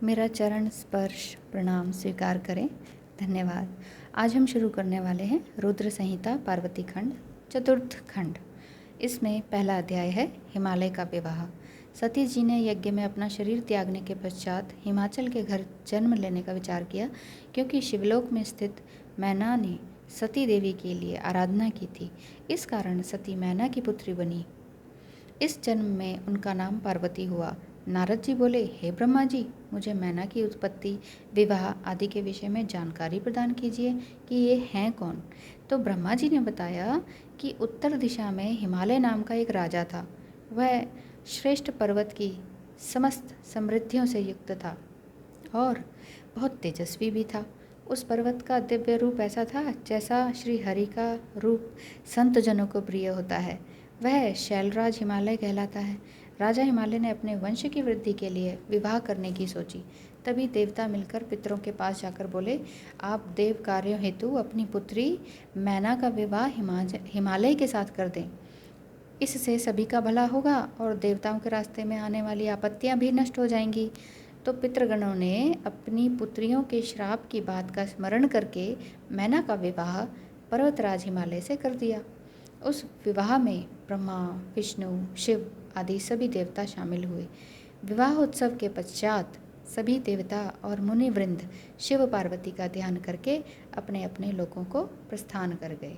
मेरा चरण स्पर्श प्रणाम स्वीकार करें। धन्यवाद। आज हम शुरू करने वाले हैं रुद्र संहिता पार्वती खंड चतुर्थ खंड। इसमें पहला अध्याय है हिमालय का विवाह। सती जी ने यज्ञ में अपना शरीर त्यागने के पश्चात हिमाचल के घर जन्म लेने का विचार किया, क्योंकि शिवलोक में स्थित मैना ने सती देवी के लिए आराधना की थी। इस कारण सती मैना की पुत्री बनी। इस जन्म में उनका नाम पार्वती हुआ। नारद जी बोले, हे ब्रह्मा जी, मुझे मैना की उत्पत्ति, विवाह आदि के विषय में जानकारी प्रदान कीजिए कि ये हैं कौन। तो ब्रह्मा जी ने बताया कि उत्तर दिशा में हिमालय नाम का एक राजा था। वह श्रेष्ठ पर्वत की समस्त समृद्धियों से युक्त था और बहुत तेजस्वी भी था। उस पर्वत का दिव्य रूप ऐसा था जैसा श्री हरि का रूप संत जनों को प्रिय होता है। वह शैलराज हिमालय कहलाता है। राजा हिमालय ने अपने वंश की वृद्धि के लिए विवाह करने की सोची। तभी देवता मिलकर पितरों के पास जाकर बोले, आप देव कार्यों हेतु अपनी पुत्री मैना का विवाह हिमालय के साथ कर दें। इससे सभी का भला होगा और देवताओं के रास्ते में आने वाली आपत्तियां भी नष्ट हो जाएंगी। तो पितृगणों ने अपनी पुत्रियों के श्राप की बात का स्मरण करके मैना का विवाह पर्वतराज हिमालय से कर दिया। उस विवाह में ब्रह्मा, विष्णु, शिव आदि सभी देवता शामिल हुए। विवाह उत्सव के पश्चात सभी देवता और मुनि वृंद शिव पार्वती का ध्यान करके अपने अपने लोकों को प्रस्थान कर गए।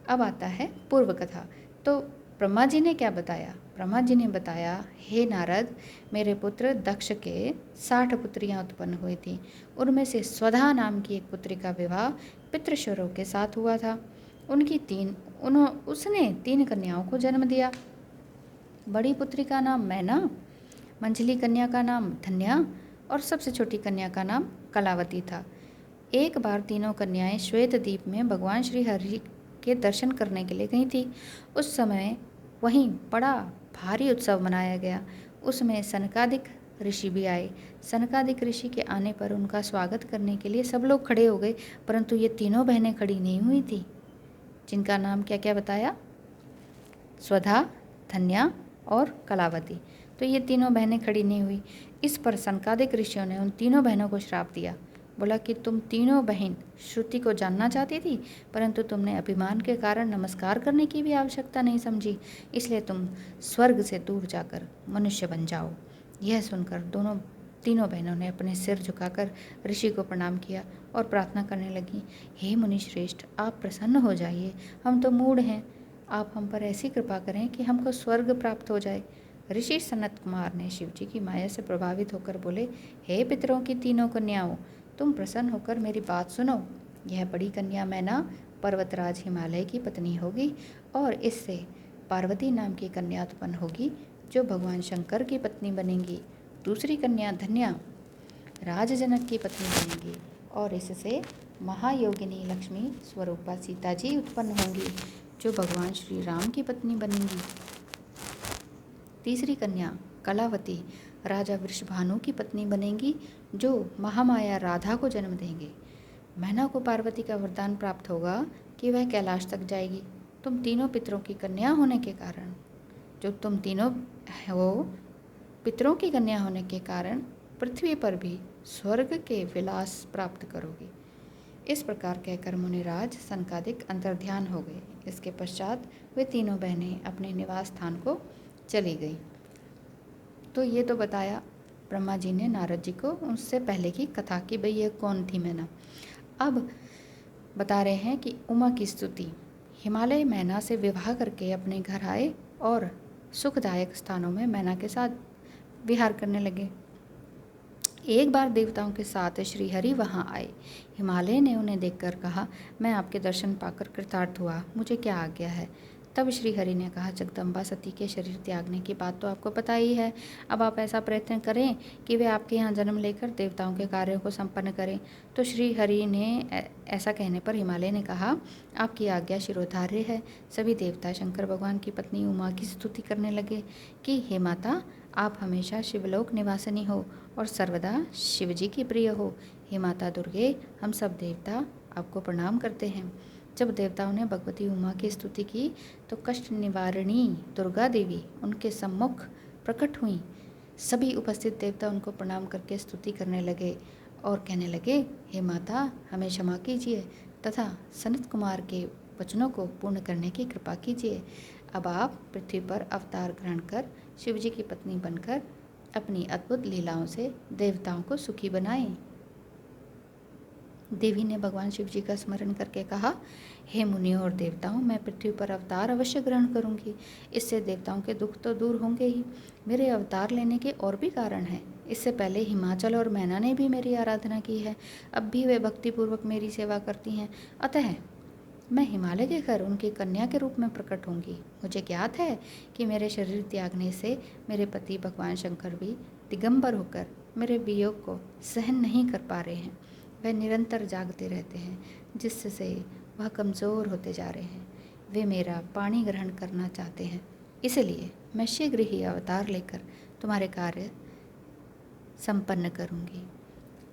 अब आता है पूर्व कथा। तो ब्रह्मा जी ने क्या बताया? ब्रह्मा जी ने बताया, हे नारद, मेरे पुत्र दक्ष के 60 पुत्रियां उत्पन्न हुई थीं। उनमें से स्वधा नाम की एक पुत्री का विवाह पितृश्वरों के साथ हुआ था। उसने 3 कन्याओं को जन्म दिया। बड़ी पुत्री का नाम मैना, मंझली कन्या का नाम धन्या और सबसे छोटी कन्या का नाम कलावती था। एक बार तीनों कन्याएं श्वेत द्वीप में भगवान श्री हरि के दर्शन करने के लिए गई थी। उस समय वहीं बड़ा भारी उत्सव मनाया गया। उसमें सनकादिक ऋषि भी आए। सनकादिक ऋषि के आने पर उनका स्वागत करने के लिए सब लोग खड़े हो गए, परंतु ये तीनों बहनें खड़ी नहीं हुई थी, जिनका नाम क्या क्या बताया? स्वधा, धन्या और कलावती। तो ये तीनों बहनें खड़ी नहीं हुई। इस पर सनकादिक ऋषियों ने उन तीनों बहनों को श्राप दिया। बोला कि तुम तीनों बहन श्रुति को जानना चाहती थी, परंतु तुमने अभिमान के कारण नमस्कार करने की भी आवश्यकता नहीं समझी, इसलिए तुम स्वर्ग से दूर जाकर मनुष्य बन जाओ। यह सुनकर तीनों बहनों ने अपने सिर झुकाकर ऋषि को प्रणाम किया और प्रार्थना करने लगी, हे मुनि श्रेष्ठ, आप प्रसन्न हो जाइए, हम तो मूढ़ हैं, आप हम पर ऐसी कृपा करें कि हमको स्वर्ग प्राप्त हो जाए। ऋषि सनत कुमार ने शिव जी की माया से प्रभावित होकर बोले, हे पितरों की तीनों कन्याओं, तुम प्रसन्न होकर मेरी बात सुनो। यह बड़ी कन्या मैना पर्वतराज हिमालय की पत्नी होगी और इससे पार्वती नाम की कन्या उत्पन्न होगी, जो भगवान शंकर की पत्नी बनेंगी। दूसरी कन्या धन्या राज जनक की पत्नी बनेंगी और इससे महायोगिनी लक्ष्मी स्वरूपा सीता जी उत्पन्न होंगी, जो भगवान श्री राम की पत्नी बनेंगी। तीसरी कन्या कलावती राजा वृषभानु की पत्नी बनेंगी, जो महामाया राधा को जन्म देंगे। मैना को पार्वती का वरदान प्राप्त होगा कि वह कैलाश तक जाएगी। तुम तीनों पितरों की कन्या होने के कारण, जो तुम तीनों हो पितरों की कन्या होने के कारण पृथ्वी पर भी स्वर्ग के विलास प्राप्त करोगे। इस प्रकार कहकर मुनिराज सनकादिक अंतर्ध्यान हो गए। इसके पश्चात वे तीनों बहनें अपने निवास स्थान को चली गई। तो ये तो बताया ब्रह्मा जी ने नारद जी को उससे पहले की कथा कि भाई ये कौन थी मैना। अब बता रहे हैं कि उमा की स्तुति। हिमालय मैना से विवाह करके अपने घर आए और सुखदायक स्थानों में मैना के साथ विहार करने लगे। एक बार देवताओं के साथ श्री हरि वहाँ आए। हिमालय ने उन्हें देखकर कहा, मैं आपके दर्शन पाकर कृतार्थ हुआ, मुझे क्या आज्ञा है? तब श्री हरि ने कहा, जगदम्बा सती के शरीर त्यागने की बात तो आपको पता ही है। अब आप ऐसा प्रयत्न करें कि वे आपके यहाँ जन्म लेकर देवताओं के कार्यों को संपन्न करें। तो श्री हरि ने ऐसा कहने पर हिमालय ने कहा, आपकी आज्ञा शिरोधार्य है। सभी देवता शंकर भगवान की पत्नी उमा की स्तुति करने लगे कि हे माता, आप हमेशा शिवलोक निवासिनी हो और सर्वदा शिव जी की प्रिय हो। हे माता दुर्गे, हम सब देवता आपको प्रणाम करते हैं। जब देवताओं ने भगवती उमा की स्तुति की तो कष्ट निवारिणी दुर्गा देवी उनके सम्मुख प्रकट हुई। सभी उपस्थित देवता उनको प्रणाम करके स्तुति करने लगे और कहने लगे, हे माता, हमें क्षमा कीजिए तथा सनत कुमार के वचनों को पूर्ण करने की कृपा कीजिए। अब आप पृथ्वी पर अवतार ग्रहण कर शिवजी की पत्नी बनकर अपनी अद्भुत लीलाओं से देवताओं को सुखी बनाएं। देवी ने भगवान शिव जी का स्मरण करके कहा, हे मुनियों और देवताओं, मैं पृथ्वी पर अवतार अवश्य ग्रहण करूंगी। इससे देवताओं के दुख तो दूर होंगे ही। मेरे अवतार लेने के और भी कारण हैं। इससे पहले हिमाचल और मैना ने भी मेरी आराधना की है। अब भी वे भक्तिपूर्वक मेरी सेवा करती हैं। अतः मैं हिमालय के घर उनकी कन्या के रूप में प्रकट होंगी। मुझे ज्ञात है कि मेरे शरीर त्यागने से मेरे पति भगवान शंकर भी दिगंबर होकर मेरे वियोग को सहन नहीं कर पा रहे हैं। वे निरंतर जागते रहते हैं, जिससे वह कमज़ोर होते जा रहे हैं। वे मेरा पाणी ग्रहण करना चाहते हैं। इसलिए मैं शीघ्र ही अवतार लेकर तुम्हारे कार्य संपन्न करूंगी।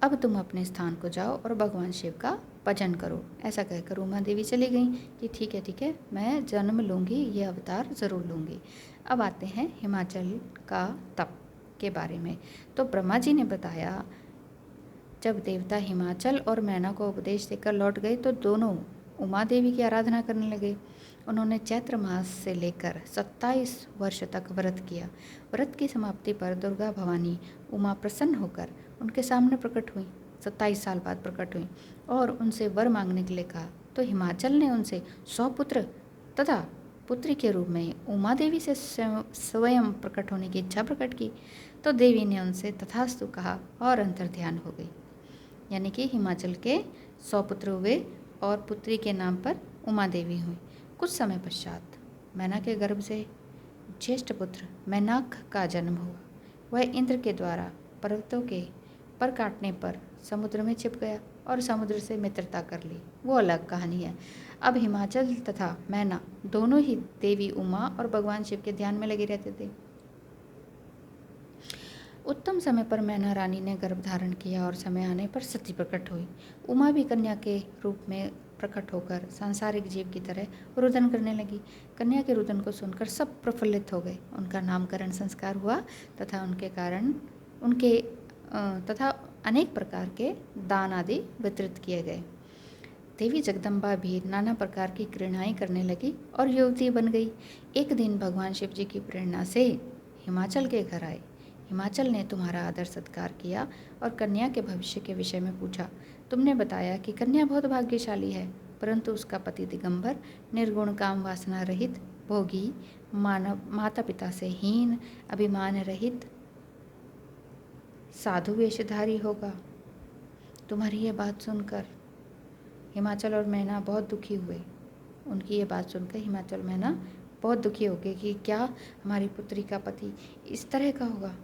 अब तुम अपने स्थान को जाओ और भगवान शिव का भजन करो। ऐसा कहकर उमा देवी चली गई कि ठीक है, मैं जन्म लूँगी, ये अवतार ज़रूर लूँगी। अब आते हैं हिमाचल का तप के बारे में। तो ब्रह्मा जी ने बताया, जब देवता हिमाचल और मैना को उपदेश देकर लौट गए तो दोनों उमा देवी की आराधना करने लगे। उन्होंने चैत्र मास से लेकर 27 वर्ष तक व्रत किया। व्रत की समाप्ति पर दुर्गा भवानी उमा प्रसन्न होकर उनके सामने प्रकट हुई। 27 साल बाद प्रकट हुई और उनसे वर मांगने के लिए कहा। तो हिमाचल ने उनसे 100 पुत्र तथा पुत्री के रूप में उमा देवी से स्वयं प्रकट होने की इच्छा प्रकट की। तो देवी ने उनसे तथास्तु कहा और अंतर्ध्यान हो गई। यानी कि हिमाचल के 100 पुत्र हुए और पुत्री के नाम पर उमा देवी हुई। कुछ समय पश्चात मैना के गर्भ से ज्येष्ठ पुत्र मैनाक का जन्म हुआ। वह इंद्र के द्वारा पर्वतों के पर काटने पर समुद्र में छिप गया और समुद्र से मित्रता कर ली। वो अलग कहानी है। अब हिमाचल तथा मैना दोनों ही देवी उमा और भगवान शिव के ध्यान में लगे रहते थे। उत्तम समय पर मैना रानी ने गर्भ धारण किया और समय आने पर सती प्रकट हुई। उमा भी कन्या के रूप में प्रकट होकर सांसारिक जीव की तरह रुदन करने लगी। कन्या के रुदन को सुनकर सब प्रफुल्लित हो गए। उनका नामकरण संस्कार हुआ तथा उनके कारण तथा अनेक प्रकार के दान आदि वितरित किए गए। देवी जगदम्बा भी नाना प्रकार की क्रीड़ाएं करने लगी और युवती बन गई। एक दिन भगवान शिव जी की प्रेरणा से हिमाचल के घर आए। हिमाचल ने तुम्हारा आदर सत्कार किया और कन्या के भविष्य के विषय में पूछा। तुमने बताया कि कन्या बहुत भाग्यशाली है, परंतु उसका पति दिगंबर, निर्गुण, काम वासना रहित, भोगी, मानव, माता पिता से हीन, अभिमान रहित, साधु वेशधारी होगा। तुम्हारी ये बात सुनकर हिमाचल और मैना बहुत दुखी हुए। उनकी ये बात सुनकर हिमाचल मैना बहुत दुखी हो गए कि क्या हमारी पुत्री का पति इस तरह का होगा।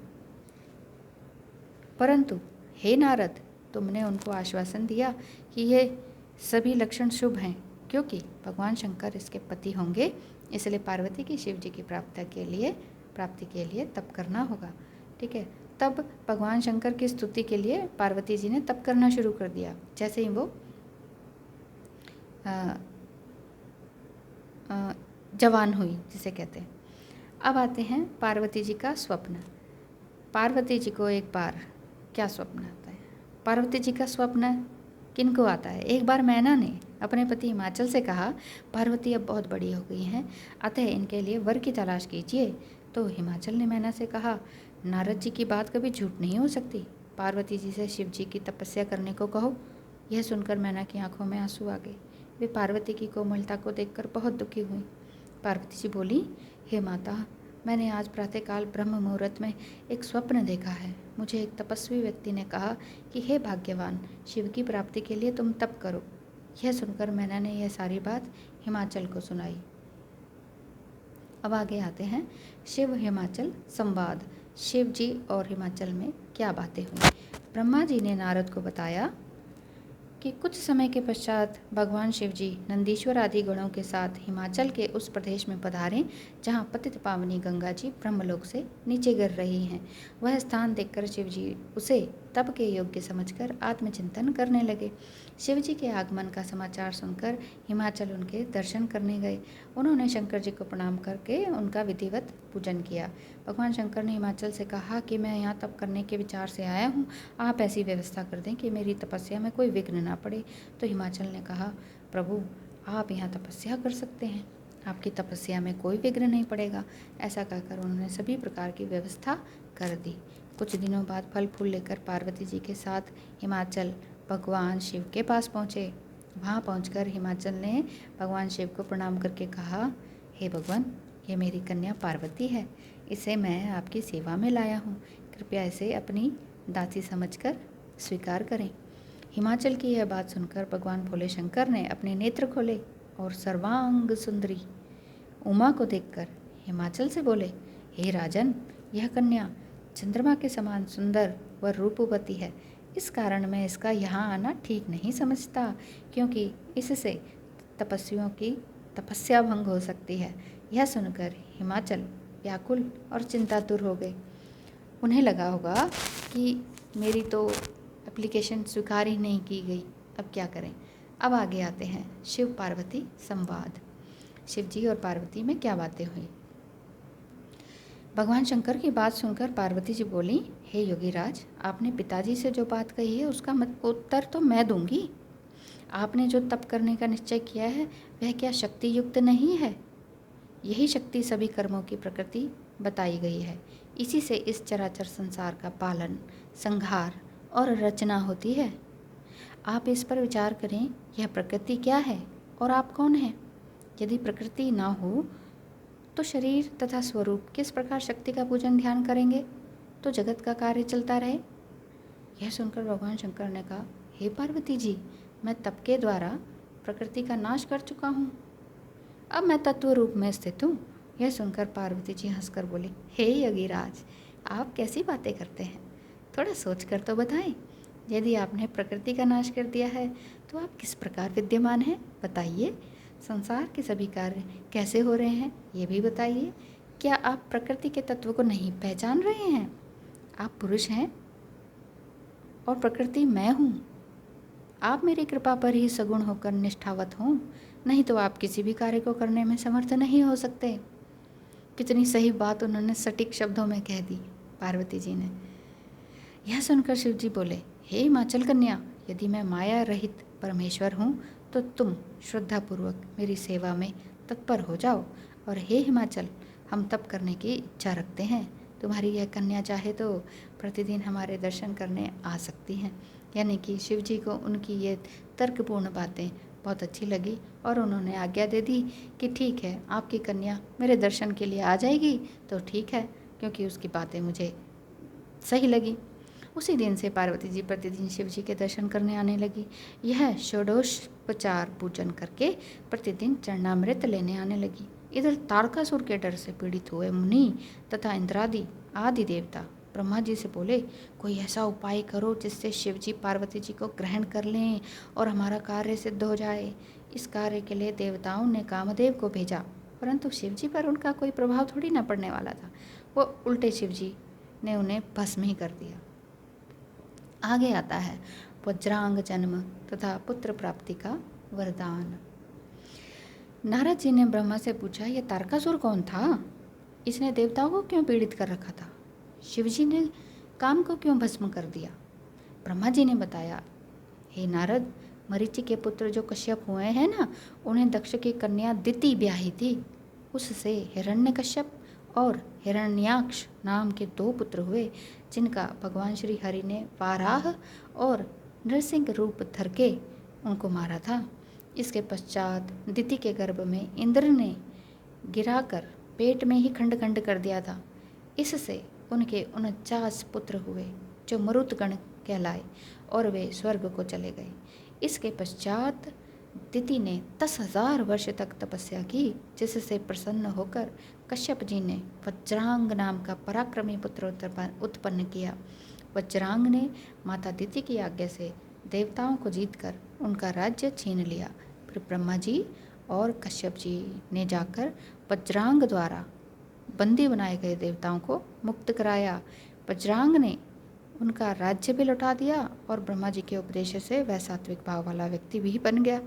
परंतु हे नारद, तुमने उनको आश्वासन दिया कि ये सभी लक्षण शुभ हैं, क्योंकि भगवान शंकर इसके पति होंगे। इसलिए पार्वती की शिव जी की प्राप्ति के लिए तप करना होगा। ठीक है। तब भगवान शंकर की स्तुति के लिए पार्वती जी ने तप करना शुरू कर दिया। जैसे ही वो जवान हुई, जिसे कहते हैं। अब आते हैं पार्वती जी का स्वप्न। पार्वती जी को एक बार क्या स्वप्न आता है? पार्वती जी का स्वप्न किनको आता है? एक बार मैना ने अपने पति हिमाचल से कहा, पार्वती अब बहुत बड़ी हो गई हैं, अतः इनके लिए वर की तलाश कीजिए। तो हिमाचल ने मैना से कहा, नारद जी की बात कभी झूठ नहीं हो सकती। पार्वती जी से शिव जी की तपस्या करने को कहो। यह सुनकर मैना की आंखों में आंसू आ गए। वे पार्वती की कोमलता को देखकर बहुत दुखी हुई। पार्वती जी बोली, हे माता, मैंने आज प्रातःकाल ब्रह्म मुहूर्त में एक स्वप्न देखा है। मुझे एक तपस्वी व्यक्ति ने कहा कि हे भाग्यवान, शिव की प्राप्ति के लिए तुम तप करो। यह सुनकर मैना ने यह सारी बात हिमाचल को सुनाई। अब आगे आते हैं शिव हिमाचल संवाद। शिव जी और हिमाचल में क्या बातें हुई? ब्रह्मा जी ने नारद को बताया कि कुछ समय के पश्चात भगवान शिव जी नंदीश्वर आदि गणों के साथ हिमाचल के उस प्रदेश में पधारे जहाँ पतित पावनी गंगा जी ब्रह्मलोक से नीचे गिर रही हैं। वह स्थान देखकर शिव जी उसे तप के योग्य समझकर आत्मचिंतन करने लगे। शिव जी के आगमन का समाचार सुनकर हिमाचल उनके दर्शन करने गए। उन्होंने शंकर जी को प्रणाम करके उनका विधिवत पूजन किया। भगवान शंकर ने हिमाचल से कहा कि मैं यहाँ तप करने के विचार से आया हूँ, आप ऐसी व्यवस्था कर दें कि मेरी तपस्या में कोई विघ्न ना पड़े। तो हिमाचल ने कहा, प्रभु आप यहाँ तपस्या कर सकते हैं, आपकी तपस्या में कोई विघ्न नहीं पड़ेगा। ऐसा कहकर उन्होंने सभी प्रकार की व्यवस्था कर दी। कुछ दिनों बाद फल फूल लेकर पार्वती जी के साथ हिमाचल भगवान शिव के पास पहुँचे। वहाँ पहुंचकर हिमाचल ने भगवान शिव को प्रणाम करके कहा, हे भगवान, ये मेरी कन्या पार्वती है, इसे मैं आपकी सेवा में लाया हूँ, कृपया इसे अपनी दासी समझकर स्वीकार करें। हिमाचल की यह बात सुनकर भगवान भोले शंकर ने अपने नेत्र खोले और सर्वांग सुंदरी उमा को देखकर हिमाचल से बोले, हे राजन, यह कन्या चंद्रमा के समान सुंदर व रूपवती है, इस कारण मैं इसका यहाँ आना ठीक नहीं समझता, क्योंकि इससे तपस्वियों की तपस्या भंग हो सकती है। यह सुनकर हिमाचल व्याकुल और चिंतातुर हो गए। उन्हें लगा होगा कि मेरी तो एप्लीकेशन स्वीकार ही नहीं की गई, अब क्या करें। अब आगे आते हैं शिव पार्वती संवाद। शिव जी और पार्वती में क्या बातें हुई। भगवान शंकर की बात सुनकर पार्वती जी बोली, हे योगीराज, आपने पिताजी से जो बात कही है उसका उत्तर तो मैं दूंगी। आपने जो तप करने का निश्चय किया है वह क्या शक्ति युक्त नहीं है? यही शक्ति सभी कर्मों की प्रकृति बताई गई है। इसी से इस चराचर संसार का पालन, संहार और रचना होती है। आप इस पर विचार करें, यह प्रकृति क्या है और आप कौन हैं? यदि प्रकृति ना हो तो शरीर तथा स्वरूप किस प्रकार शक्ति का पूजन ध्यान करेंगे तो जगत का कार्य चलता रहे। यह सुनकर भगवान शंकर ने कहा, हे पार्वती जी, मैं तप के द्वारा प्रकृति का नाश कर चुका हूँ, अब मैं तत्व रूप में स्थित हूँ। यह सुनकर पार्वती जी हंसकर बोली, हे योगीराज, आप कैसी बातें करते हैं, थोड़ा सोच कर तो बताएं। यदि आपने प्रकृति का नाश कर दिया है तो आप किस प्रकार विद्यमान हैं, बताइए। संसार के सभी कार्य कैसे हो रहे हैं ये भी बताइए। क्या आप प्रकृति के तत्व को नहीं पहचान रहे हैं? आप पुरुष हैं और प्रकृति मैं हूँ। आप मेरी कृपा पर ही सगुण होकर निष्ठावत हों, नहीं तो आप किसी भी कार्य को करने में समर्थ नहीं हो सकते। कितनी सही बात उन्होंने सटीक शब्दों में कह दी पार्वती जी ने। यह सुनकर शिव जी बोले, हे हिमाचल कन्या, यदि मैं माया रहित परमेश्वर हूँ तो तुम श्रद्धापूर्वक मेरी सेवा में तत्पर हो जाओ। और हे हिमाचल, हम तप करने की इच्छा रखते हैं, तुम्हारी यह कन्या चाहे तो प्रतिदिन हमारे दर्शन करने आ सकती हैं। यानी कि शिव जी को उनकी ये तर्कपूर्ण बातें बहुत अच्छी लगी और उन्होंने आज्ञा दे दी कि ठीक है, आपकी कन्या मेरे दर्शन के लिए आ जाएगी तो ठीक है, क्योंकि उसकी बातें मुझे सही लगी। उसी दिन से पार्वती जी प्रतिदिन शिव जी के दर्शन करने आने लगी। यह षोडशोपचार पूजन करके प्रतिदिन चरणामृत लेने आने लगी। इधर तारकासुर के डर से पीड़ित हुए मुनि तथा इंद्रादि आदि देवता ब्रह्मा जी से बोले, कोई ऐसा उपाय करो जिससे शिव जी पार्वती जी को ग्रहण कर लें और हमारा कार्य सिद्ध हो जाए। इस कार्य के लिए देवताओं ने कामदेव को भेजा, परंतु शिव जी पर उनका कोई प्रभाव थोड़ी ना पड़ने वाला था। वो उल्टे शिव जी ने उन्हें भस्म ही कर दिया। आगे आता है वज्रांग जन्म तथा पुत्र प्राप्ति का वरदान। नारद जी ने ब्रह्मा से पूछा, यह तारकासुर कौन था? इसने देवताओं को क्यों पीड़ित कर रखा था? शिवजी ने काम को क्यों भस्म कर दिया? ब्रह्मा जी ने बताया, हे नारद, मरीचि के पुत्र जो कश्यप हुए हैं ना, उन्हें दक्ष की कन्या दिति ब्याही थी। उससे हिरण्यकश्यप और हिरण्याक्ष नाम के 2 पुत्र हुए, जिनका भगवान श्री हरि ने वाराह और नृसिंह रूप धर के उनको मारा था। इसके पश्चात दिति के गर्भ में इंद्र ने गिराकर पेट में ही खंड खंड कर दिया था। इससे उनके 49 पुत्र हुए जो मरुतगण कहलाए और वे स्वर्ग को चले गए। इसके पश्चात दिति ने 10,000 वर्ष तक तपस्या की, जिससे प्रसन्न होकर कश्यप जी ने वज्रांग नाम का पराक्रमी पुत्र उत्पन्न किया। वज्रांग ने माता दिति की आज्ञा से देवताओं को जीतकर उनका राज्य छीन लिया। फिर ब्रह्मा जी और कश्यप जी ने जाकर वज्रांग द्वारा बंदी बनाए गए देवताओं को मुक्त कराया। वज्रांग ने उनका राज्य भी लौटा दिया और ब्रह्मा जी के उपदेश से वह सात्विक भाव वाला व्यक्ति भी बन गया।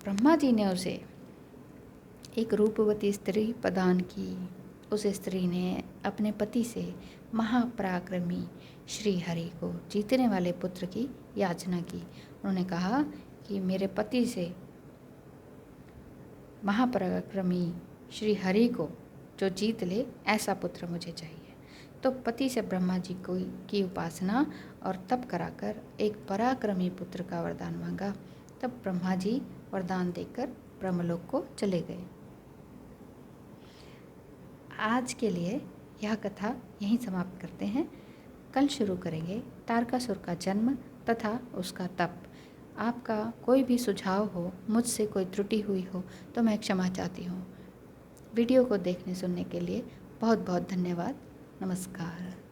ब्रह्मा जी ने उसे एक रूपवती स्त्री प्रदान की। उस स्त्री ने अपने पति से महापराक्रमी श्री हरि को जीतने वाले पुत्र की याचना की। उन्होंने कहा कि मेरे पति से महापराक्रमी श्री हरि को जो जीत ले ऐसा पुत्र मुझे चाहिए। तो पति से ब्रह्मा जी को की उपासना और तप कराकर एक पराक्रमी पुत्र का वरदान मांगा। तब ब्रह्मा जी वरदान देकर ब्रह्मलोक को चले गए। आज के लिए यह कथा यहीं समाप्त करते हैं। कल शुरू करेंगे तारकासुर का जन्म तथा उसका तप। आपका कोई भी सुझाव हो, मुझसे कोई त्रुटि हुई हो तो मैं क्षमा चाहती हूँ। वीडियो को देखने सुनने के लिए बहुत बहुत धन्यवाद। नमस्कार।